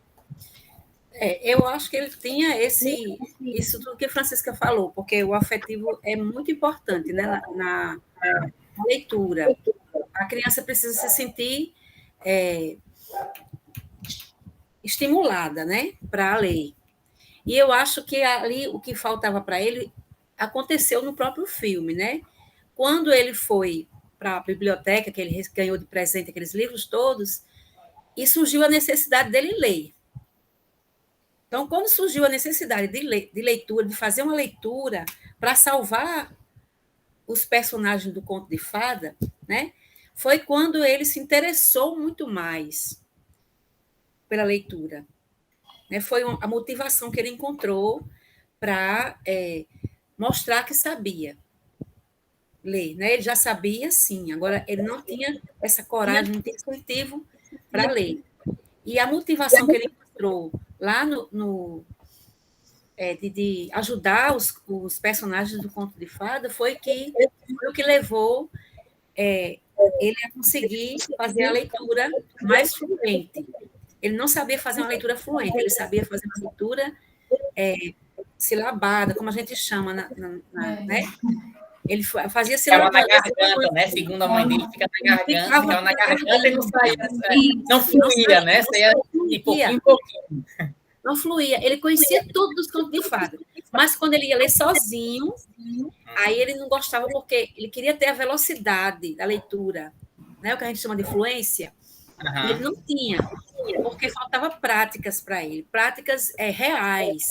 Eu acho que ele tinha isso tudo que a Francisca falou, porque o afetivo é muito importante, né, na leitura. A criança precisa se sentir estimulada, né, para ler. E eu acho que ali o que faltava para ele aconteceu no próprio filme, né? Quando ele foi para a biblioteca, que ele ganhou de presente aqueles livros todos, e surgiu a necessidade dele ler. Então, quando surgiu a necessidade de leitura, de fazer uma leitura para salvar os personagens do conto de fada, né, foi quando ele se interessou muito mais pela leitura. Né? Foi a motivação que ele encontrou para mostrar que sabia ler. Né? Ele já sabia, sim, agora ele não tinha essa coragem, não tinha incentivo para ler. E a motivação que ele encontrou lá de ajudar os personagens do conto de fada foi o que levou ele a conseguir fazer a leitura mais fluente. Ele não sabia fazer uma leitura fluente, ele sabia fazer uma leitura silabada, como a gente chama, né? Ele fazia silabada. Ficava na garganta, né? Segundo a mãe dele, ficava na garganta e não saía. Não fluía, né? Saía de pouquinho em pouquinho. Não fluía. Ele conhecia tudo dos contos de fada. Mas quando ele ia ler sozinho, aí ele não gostava porque ele queria ter a velocidade da leitura, né? O que a gente chama de fluência. Uhum. Ele não tinha, porque faltava práticas para ele, práticas reais.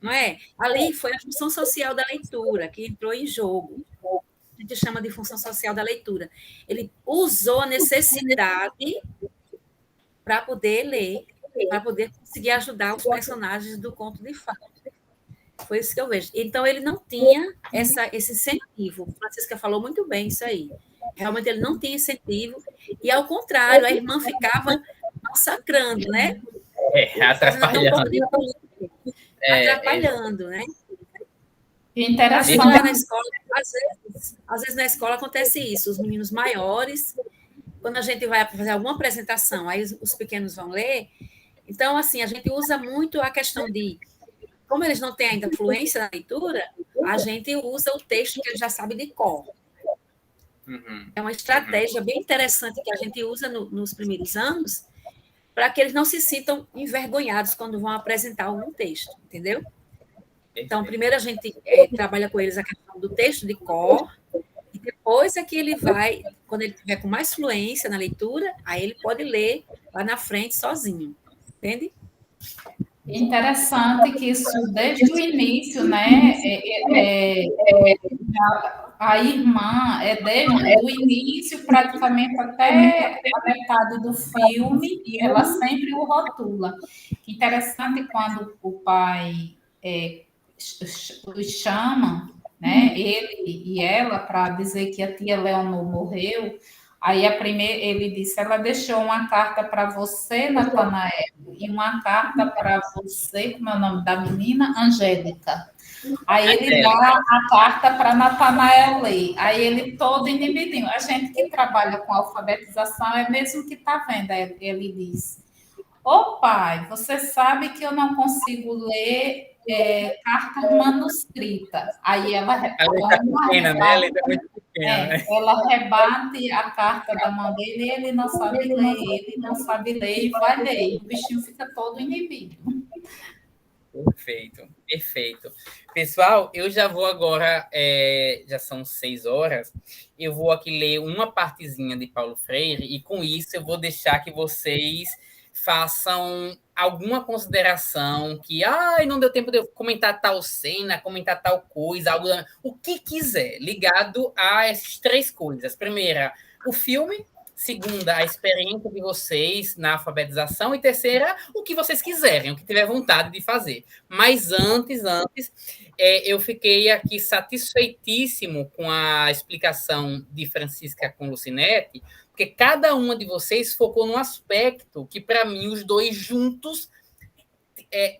Não é? Ali foi a função social da leitura que entrou em jogo. A gente chama de função social da leitura. Ele usou a necessidade para poder ler, para poder conseguir ajudar os personagens do conto de fada. Foi isso que eu vejo. Então, ele não tinha esse incentivo. A Francisca falou muito bem isso aí. Realmente, ele não tinha incentivo. E, ao contrário, a irmã ficava massacrando, né? Atrapalhando. atrapalhando, né? Interessante. Lá na escola, às vezes na escola acontece isso, os meninos maiores, quando a gente vai fazer alguma apresentação, aí os pequenos vão ler, então, assim, a gente usa muito a questão de, como eles não têm ainda fluência na leitura, a gente usa o texto que eles já sabem de cor. É uma estratégia bem interessante que a gente usa nos primeiros anos, para que eles não se sintam envergonhados quando vão apresentar algum texto, entendeu? Então, primeiro a gente trabalha com eles a questão do texto de cor, e depois é que ele vai, quando ele estiver com mais fluência na leitura, aí ele pode ler lá na frente sozinho, entende? Interessante que isso, desde o início, né? A irmã é desde o início, praticamente até a metade do filme, ela sempre o rotula. Interessante quando o pai os chama, né? Ele e ela, para dizer que a tia Leonor morreu. Aí ele disse, ela deixou uma carta para você, Natanael, e uma carta para você, como é o nome da menina? Angélica. Aí ele dá a carta para Natanael ler. Aí ele todo inibidinho. A gente que trabalha com alfabetização é mesmo que está vendo. Ele diz, ô pai, você sabe que eu não consigo ler carta manuscrita. Aí ela ela rebate a carta da mão dele, ele não sabe ler e vai ler. E o bichinho fica todo inibido. Perfeito, perfeito. Pessoal, eu já vou agora, já são 6 horas, eu vou aqui ler uma partezinha de Paulo Freire e com isso eu vou deixar que vocês façam alguma consideração que, não deu tempo de eu comentar tal cena, comentar tal coisa, algo, o que quiser, ligado a essas 3 coisas. Primeira, o filme. Segunda, a experiência de vocês na alfabetização. E terceira, o que vocês quiserem, o que tiver vontade de fazer. Mas antes, eu fiquei aqui satisfeitíssimo com a explicação de Francisca com Lucinete, porque cada uma de vocês focou num aspecto que, para mim, os dois juntos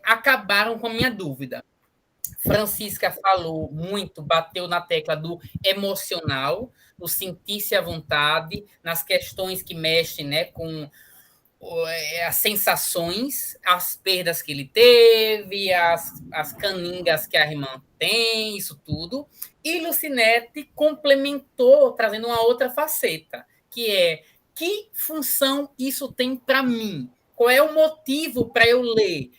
acabaram com a minha dúvida. Francisca falou muito, bateu na tecla do emocional, no sentir-se à vontade, nas questões que mexem, né, com as sensações, as perdas que ele teve, as caningas que a irmã tem, isso tudo. E Lucinete complementou, trazendo uma outra faceta, que é que função isso tem para mim? Qual é o motivo para eu ler?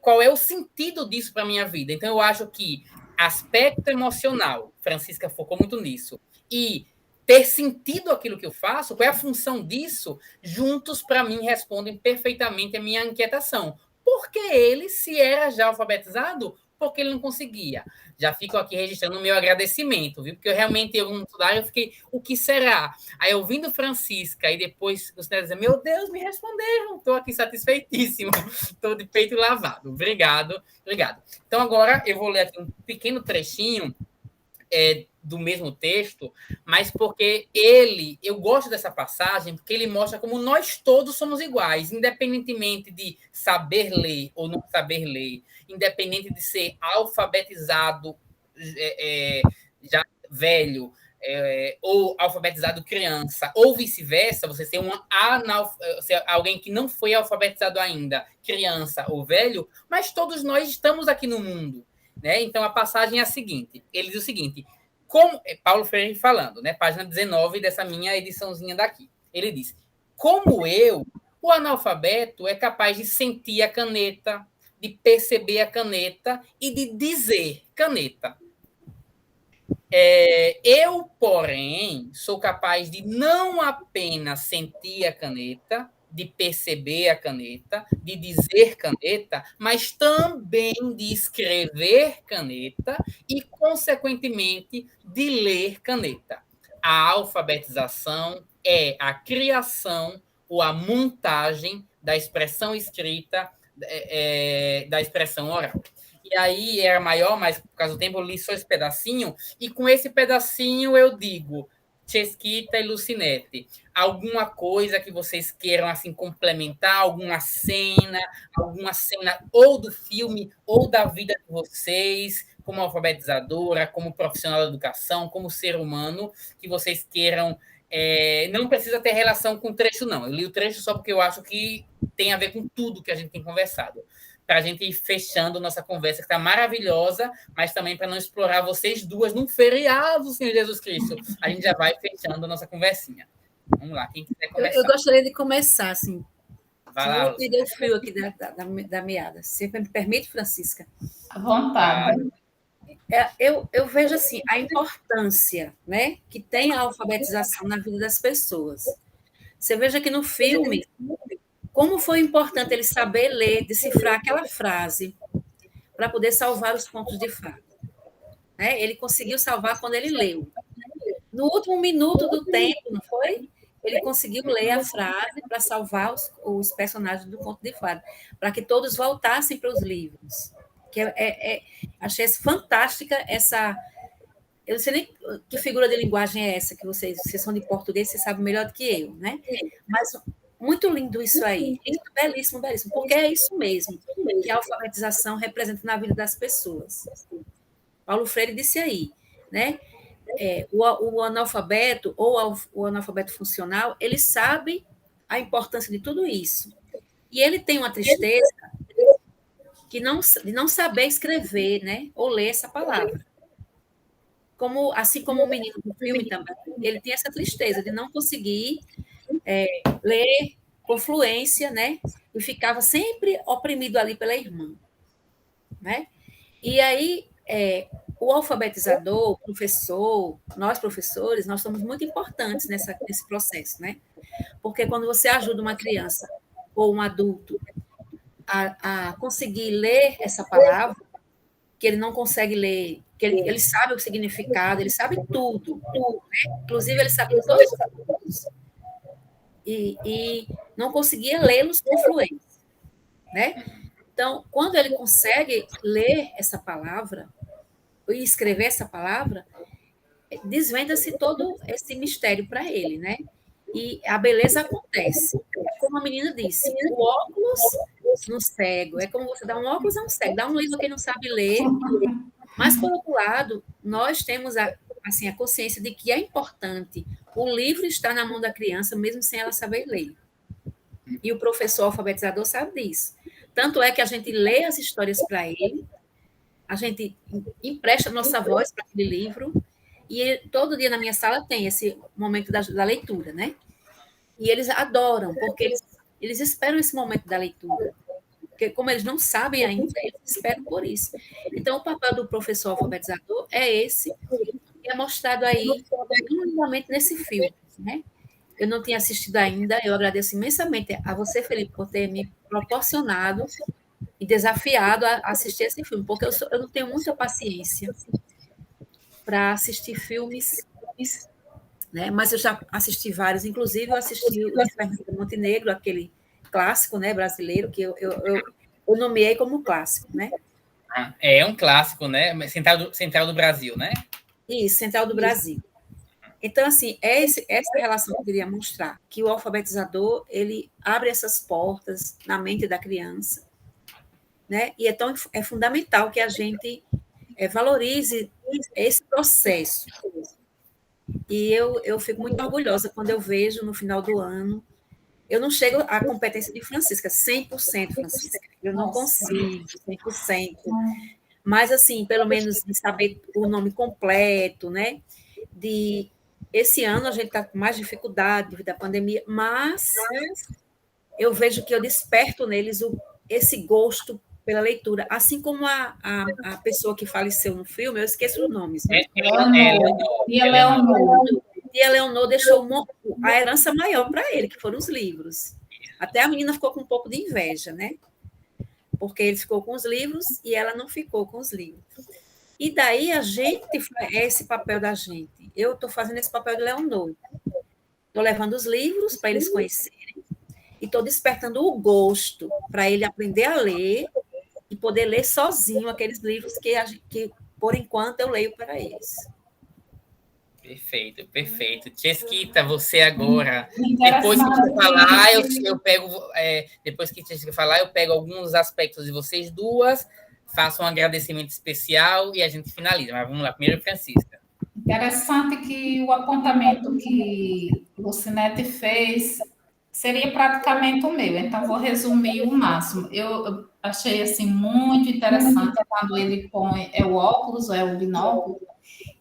Qual é o sentido disso para a minha vida? Então, eu acho que aspecto emocional, Francisca focou muito nisso, e ter sentido aquilo que eu faço, qual é a função disso, juntos, para mim, respondem perfeitamente a minha inquietação. Por que ele, se era já alfabetizado, por que ele não conseguia? Já fico aqui registrando o meu agradecimento, viu? Porque eu realmente, eu fiquei, o que será? Aí, ouvindo Francisca, e depois você dizer, meu Deus, me responderam, estou aqui satisfeitíssimo, estou de peito lavado. Obrigado. Então, agora, eu vou ler aqui um pequeno trechinho do mesmo texto, mas porque eu gosto dessa passagem, porque ele mostra como nós todos somos iguais, independentemente de saber ler ou não saber ler, independente de ser alfabetizado já velho, ou alfabetizado criança, ou vice-versa, você ser alguém que não foi alfabetizado ainda, criança ou velho, mas todos nós estamos aqui no mundo. Né? Então, a passagem é a seguinte, ele diz o seguinte, como Paulo Freire falando, né? Página 19 dessa minha ediçãozinha daqui. Ele diz, como eu, o analfabeto é capaz de sentir a caneta, de perceber a caneta e de dizer caneta. Eu, porém, sou capaz de não apenas sentir a caneta, de perceber a caneta, de dizer caneta, mas também de escrever caneta e, consequentemente, de ler caneta. A alfabetização é a criação ou a montagem da expressão escrita, da expressão oral. E aí era maior, mas por causa do tempo eu li só esse pedacinho, e com esse pedacinho eu digo, Chesquita e Lucinete, alguma coisa que vocês queiram assim complementar, alguma cena ou do filme ou da vida de vocês, como alfabetizadora, como profissional da educação, como ser humano, que vocês queiram. Não precisa ter relação com o trecho, não. Eu li o trecho só porque eu acho que tem a ver com tudo que a gente tem conversado. Para a gente ir fechando nossa conversa, que está maravilhosa, mas também para não explorar vocês duas num feriado, Senhor Jesus Cristo. A gente já vai fechando a nossa conversinha. Vamos lá, quem quiser começar. Eu gostaria de começar, assim. Vai lá, Vou pedir o fio aqui da meada. Se me permite, Francisca? À vontade. Eu vejo assim a importância, né, que tem a alfabetização na vida das pessoas. Você veja que no filme, como foi importante ele saber ler, decifrar aquela frase para poder salvar os contos de fada. Né? Ele conseguiu salvar quando ele leu. No último minuto do tempo, não foi? Ele conseguiu ler a frase para salvar os personagens do conto de fada, para que todos voltassem para os livros. Achei fantástica essa. Eu não sei nem que figura de linguagem é essa, que vocês são de português, vocês sabem melhor do que eu, né? Mas muito lindo isso aí. Belíssimo, belíssimo, porque é isso mesmo que a alfabetização representa na vida das pessoas. Paulo Freire disse aí, né? O analfabeto ou o analfabeto funcional, ele sabe a importância de tudo isso. E ele tem uma tristeza de não saber escrever, né? Ou ler essa palavra. Assim como o menino do filme também, ele tem essa tristeza de não conseguir ler com fluência, né? E ficava sempre oprimido ali pela irmã, né? E aí, o alfabetizador, o professor, nós professores, nós somos muito importantes nesse processo, né? Porque quando você ajuda uma criança ou um adulto a conseguir ler essa palavra, que ele não consegue ler, que ele sabe o significado, ele sabe tudo, né? Inclusive ele sabe todos os contos, e não conseguia lê-los com fluência, né? Então, quando ele consegue ler essa palavra e escrever essa palavra, desvenda-se todo esse mistério para ele, né? E a beleza acontece. Como a menina disse, o óculos no cego, é como você dá um óculos a um cego, dá um livro a quem não sabe ler, mas, por outro lado, nós temos a consciência de que é importante o livro estar na mão da criança, mesmo sem ela saber ler. E o professor alfabetizador sabe disso. Tanto é que a gente lê as histórias para ele, a gente empresta nossa voz para aquele livro, e todo dia na minha sala tem esse momento da leitura, né? E eles adoram, porque eles esperam esse momento da leitura. Porque, como eles não sabem ainda, eles esperam por isso. Então, o papel do professor alfabetizador é esse, que é mostrado aí lindamente nesse filme, né? Eu não tinha assistido ainda, eu agradeço imensamente a você, Felipe, por ter me proporcionado e desafiado a assistir esse filme, porque eu não tenho muita paciência para assistir filmes, né? Mas eu já assisti vários, inclusive eu assisti o Fernando Montenegro, aquele clássico, né, brasileiro, que eu nomeei como clássico, né? É um clássico, né? Central do Brasil, né? Isso, Central do Brasil. Então, assim, essa relação que eu queria mostrar, que o alfabetizador, ele abre essas portas na mente da criança, né? E é fundamental que a gente valorize esse processo. E eu fico muito orgulhosa quando eu vejo, no final do ano, eu não chego à competência de Francisca, 100%, Francisca. Eu não consigo, 100%. Mas, assim, pelo menos de saber o nome completo, né? Esse ano a gente está com mais dificuldade devido à pandemia, mas eu vejo que eu desperto neles esse gosto pela leitura. Assim como a pessoa que faleceu no filme, eu esqueço os nomes. Né? E a Leonor deixou a herança maior para ele, que foram os livros. Até a menina ficou com um pouco de inveja, né? Porque ele ficou com os livros e ela não ficou com os livros. E daí é esse papel da gente. Eu estou fazendo esse papel de Leonor. Estou levando os livros para eles conhecerem e estou despertando o gosto para ele aprender a ler e poder ler sozinho aqueles livros que por enquanto, eu leio para eles. Perfeito, perfeito. Chesquita, você agora. Depois que você falar, eu pego. Depois que Chesquita falar, eu pego alguns aspectos de vocês duas, faço um agradecimento especial e a gente finaliza. Mas vamos lá, primeiro, Francisca. Interessante que o apontamento que o Lucinete fez seria praticamente o meu, então vou resumir o máximo. Eu achei assim muito interessante quando ele põe o óculos, o binóculo,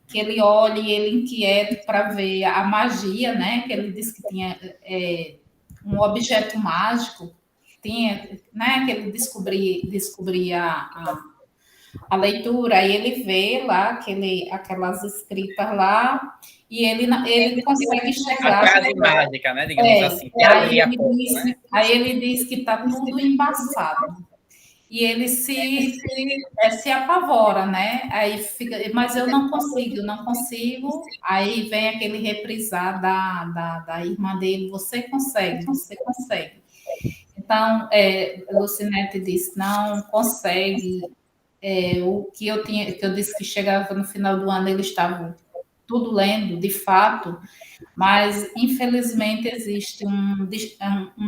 que ele olha e ele inquieta para ver a magia, né? Que ele disse que tinha um objeto mágico, tinha, né? Que ele descobria a leitura, aí ele vê lá aquelas escritas lá, e ele consegue A chegar. frase mágica, né? Digamos assim. Aí ele diz que está tudo embaçado. E ele se apavora, né? Aí fica, mas eu não consigo. Aí vem aquele reprisar da irmã dele, você consegue, você consegue. Então, Lucinete disse, não consegue. O que eu disse que chegava no final do ano, eles estavam tudo lendo, de fato, mas infelizmente existe um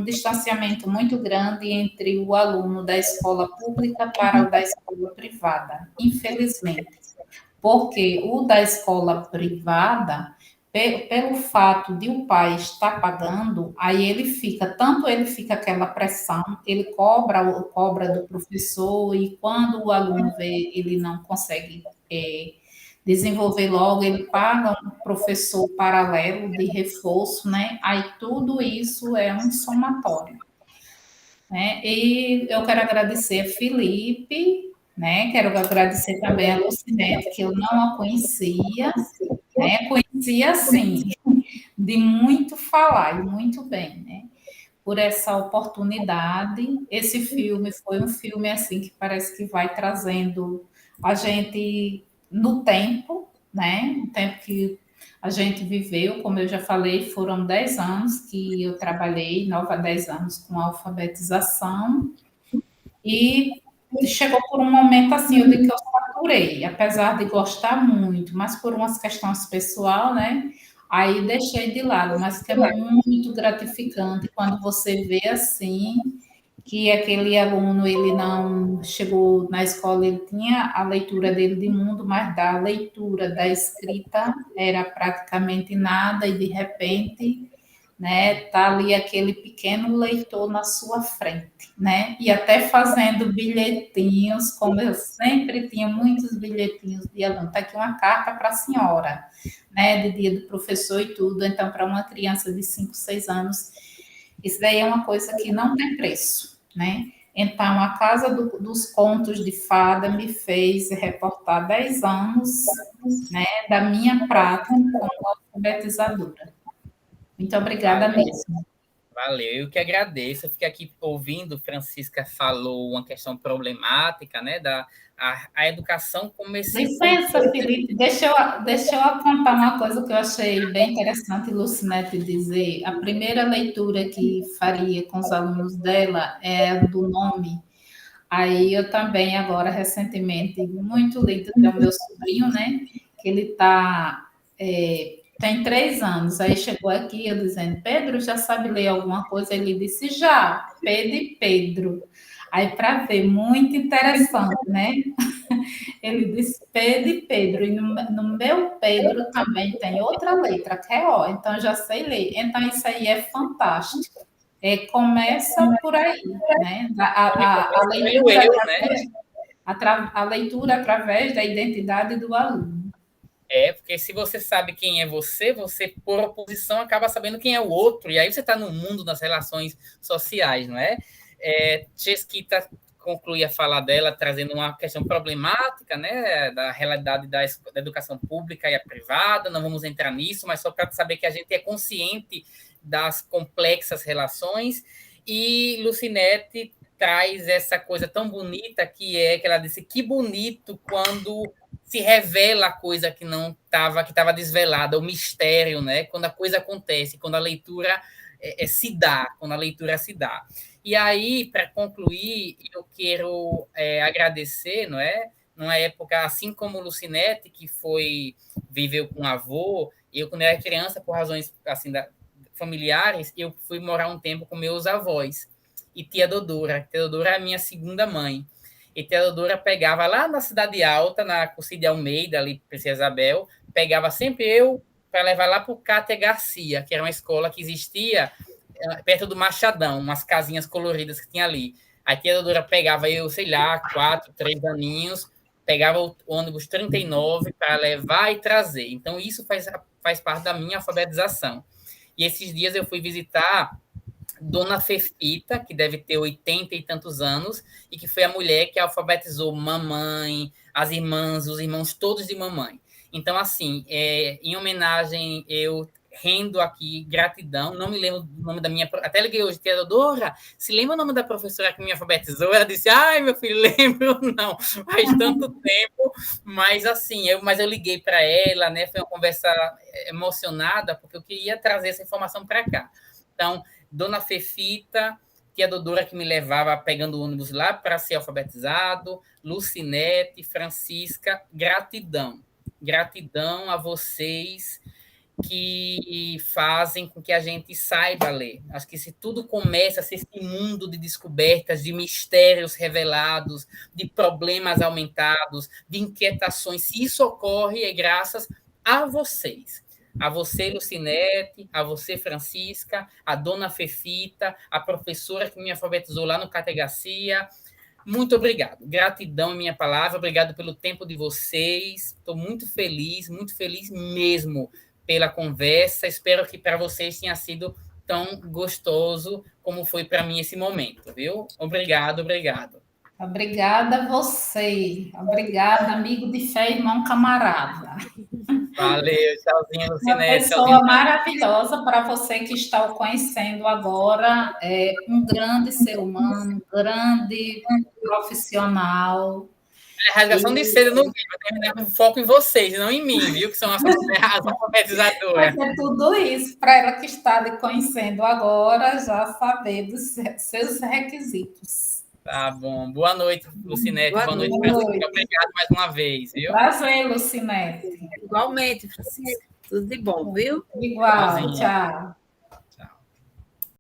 distanciamento muito grande entre o aluno da escola pública para o da escola privada, infelizmente, porque o da escola privada, pelo fato de o pai estar pagando, aí tanto ele fica aquela pressão, ele cobra do professor, e quando o aluno vê, ele não consegue desenvolver logo, ele paga um professor paralelo de reforço, né? Aí tudo isso é um somatório, né? E eu quero agradecer a Felipe, né? Quero agradecer também a Lucinete, que eu não a conhecia, né? Conhecia, assim, de muito falar, e muito bem, né? Por essa oportunidade. Esse filme foi um filme, assim, que parece que vai trazendo a gente no tempo, né? O tempo que a gente viveu, como eu já falei, foram 10 anos que eu trabalhei, 9 a 10 anos com alfabetização, e chegou por um momento assim, eu digo que eu saturei, apesar de gostar muito, mas por umas questões pessoal, né? Aí deixei de lado, mas que é muito gratificante quando você vê assim que aquele aluno, ele não chegou na escola, ele tinha a leitura dele de mundo, mas da leitura, da escrita, era praticamente nada, e de repente, né, tá ali aquele pequeno leitor na sua frente, né, e até fazendo bilhetinhos, como eu sempre tinha muitos bilhetinhos de aluno, tá aqui uma carta para a senhora, né, de dia do professor e tudo, então para uma criança de 5, 6 anos, isso daí é uma coisa que não tem preço, né? Então, a Casa dos Contos de Fada me fez reportar 10 anos, né, da minha prática como alfabetizadora. Muito obrigada mesmo. Valeu, eu que agradeço. Eu fiquei aqui ouvindo, Francisca falou uma questão problemática, né, a educação como esse... Licença, Felipe, deixa eu apontar uma coisa que eu achei bem interessante, Lucinete dizer. A primeira leitura que faria com os alunos dela é do nome. Aí eu também, agora, recentemente, muito lindo, que é o meu sobrinho, né, que ele tem 3 anos, aí chegou aqui eu dizendo, Pedro, já sabe ler alguma coisa? Ele disse, já, Pedro e Pedro. Aí, para ver, muito interessante, né? Ele disse Pedro e Pedro, e no meu Pedro também tem outra letra, que é O, então já sei ler. Então, isso aí é fantástico. Começa por aí, né? A leitura, a leitura através da identidade do aluno. Porque se você sabe quem é você, por oposição, acaba sabendo quem é o outro, e aí você está no mundo das relações sociais, não é? Chesquita conclui a fala dela trazendo uma questão problemática, né, da realidade da educação pública e a privada, não vamos entrar nisso, mas só para saber que a gente é consciente das complexas relações, e Lucinete traz essa coisa tão bonita que ela disse, que bonito quando se revela a coisa que não estava, que estava desvelada, o mistério, né? Quando a coisa acontece, quando a leitura se dá, quando a leitura se dá. E aí, para concluir, eu quero agradecer, não é? Numa época, assim como o Lucinete, que viveu com o avô, Eu, quando era criança, por razões assim, familiares, eu fui morar um tempo com meus avós. E tia Dodora. Tia Dodora é a minha segunda mãe. E tia Dodora pegava lá na Cidade Alta, na Curcide Almeida, ali, Princesa Isabel, pegava sempre eu para levar lá para o Cátia Garcia, que era uma escola que existia perto do Machadão, umas casinhas coloridas que tinha ali. A tia Dodora pegava eu, sei lá, 4, 3 aninhos, pegava o ônibus 39 para levar e trazer. Então, isso faz parte da minha alfabetização. E esses dias eu fui visitar Dona Fefita, que deve ter 80 e tantos anos, e que foi a mulher que alfabetizou mamãe, as irmãs, os irmãos todos de mamãe. Então, assim, em homenagem, eu rendo aqui gratidão, não me lembro do nome da minha... Até liguei hoje, tia Dodora, se lembra o nome da professora que me alfabetizou? Ela disse, ai, meu filho, lembro, não, faz tanto tempo, mas assim, eu liguei para ela, né, foi uma conversa emocionada, porque eu queria trazer essa informação para cá. Então, Dona Fefita, tia Dodora que me levava pegando o ônibus lá para ser alfabetizado, Lucinete, Francisca, gratidão. Gratidão a vocês que fazem com que a gente saiba ler. Acho que se tudo começa a ser esse mundo de descobertas, de mistérios revelados, de problemas aumentados, de inquietações, se isso ocorre é graças a vocês. A você, Lucinete, a você, Francisca, a dona Fefita, a professora que me alfabetizou lá no Cátia Garcia. Muito obrigado. Gratidão é minha palavra. Obrigado pelo tempo de vocês. Estou muito feliz mesmo pela conversa. Espero que para vocês tenha sido tão gostoso como foi para mim esse momento, viu? Obrigado. Obrigada a você. Obrigada, amigo de fé, irmão camarada. Valeu, tchauzinho, Lucinete. Uma pessoa maravilhosa para você que está o conhecendo agora. Um grande ser humano, um grande profissional. A rasgação de seda não vai terminar com foco em vocês, não em mim, viu? Que são as alfabetizadoras. Mas é tudo isso para ela que está lhe conhecendo agora, já saber dos seus requisitos. Tá bom. Boa noite, Lucinete. Boa noite, Francisco. Obrigado mais uma vez, viu? Prazer, Lucinete. Igualmente, Francisco. Tudo de bom, viu? Igual, tchau.